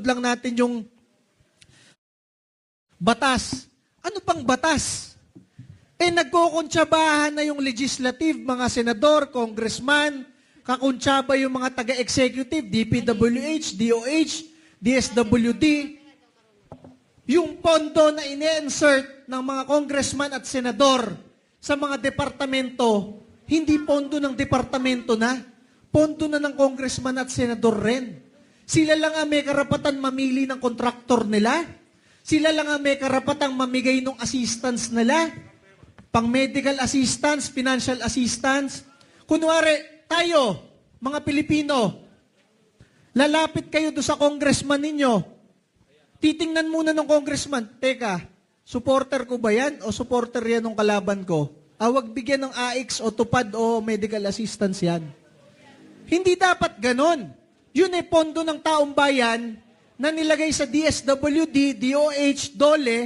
lang natin yung batas. Ano pang batas? Nagkukuntsabahan na yung legislative, mga senador, congressman, kakuntsaba yung mga taga-executive, DPWH, DOH, DSWD. Yung pondo na ine-insert ng mga congressman at senador sa mga departamento, hindi pondo ng departamento na, pondo na ng congressman at senador rin. Sila lang ang may karapatan mamili ng kontraktor nila. Sila lang ang may karapatang mamigay ng assistance nila. Pang medical assistance, financial assistance. Kunwari, tayo, mga Pilipino, lalapit kayo doon sa congressman ninyo. Titingnan muna ng congressman, teka, supporter ko ba yan o supporter yan ng kalaban ko? Wag bigyan ng AX o tupad o medical assistance yan. Hindi dapat ganon. Yun ay pondo ng taong bayan na nilagay sa DSWD, DOH, DOLE,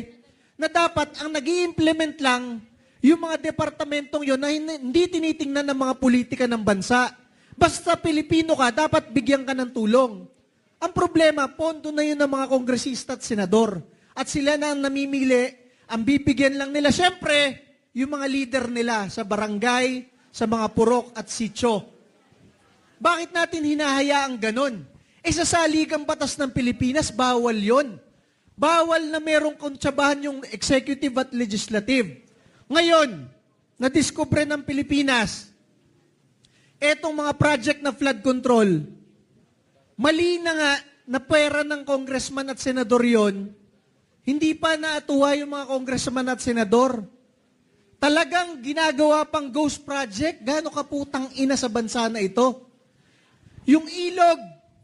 na dapat ang nag-i-implement lang yung mga departamentong yun na hindi tinitingnan ng mga politika ng bansa. Basta Pilipino ka, dapat bigyan ka ng tulong. Ang problema, pondo na yun ng mga kongresista at senador. At sila na ang namimili, ang bibigyan lang nila. Siyempre, yung mga leader nila sa barangay, sa mga purok at sityo. Bakit natin hinahayaang ganon? Sa saligang batas ng Pilipinas, bawal yon. Bawal na merong kontsabahan yung executive at legislative. Ngayon, nadiskubre ng Pilipinas, etong mga project na flood control, mali na nga na pera ng congressman at senador yon, hindi pa naatuwa yung mga congressman at senador. Talagang ginagawa pang ghost project, gaano kaputang ina sa bansa na ito. Yung ilog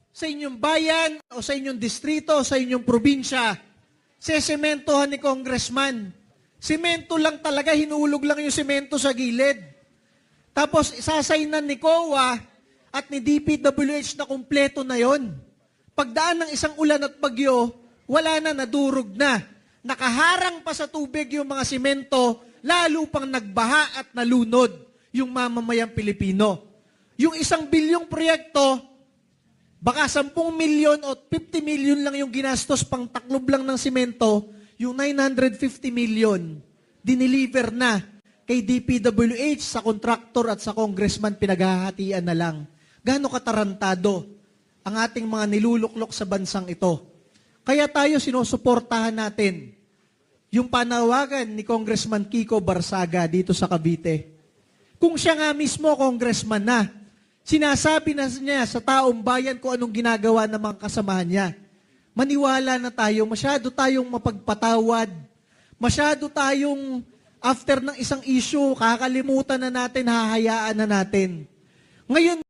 sa inyong bayan o sa inyong distrito o sa inyong probinsya, sesementohan ni congressman. Semento lang talaga, hinulog lang yung semento sa gilid. Tapos sasaynan ni COA at ni DPWH na kumpleto na yon. Pagdaan ng isang ulan at bagyo, wala na, nadurog na. Nakaharang pa sa tubig yung mga semento, lalo pang nagbaha at nalunod yung mamamayang Pilipino. Yung 1 bilyong proyekto, baka 10 milyon o 50 milyon lang yung ginastos pang taklob lang ng semento, yung 950 million, dineliver na kay DPWH, sa kontraktor at sa congressman, pinaghahatian na lang. Gaano katarantado ang ating mga niluluklok sa bansang ito. Kaya tayo sinusuportahan natin yung panawagan ni Congressman Kiko Barsaga dito sa Cavite. Kung siya nga mismo congressman na, sinasabi na niya sa taong bayan kung anong ginagawa ng mga kasamahan niya. Maniwala na tayo, masyado tayong mapagpatawad, masyado tayong after ng isang issue, kakalimutan na natin, hahayaan na natin. Ngayon,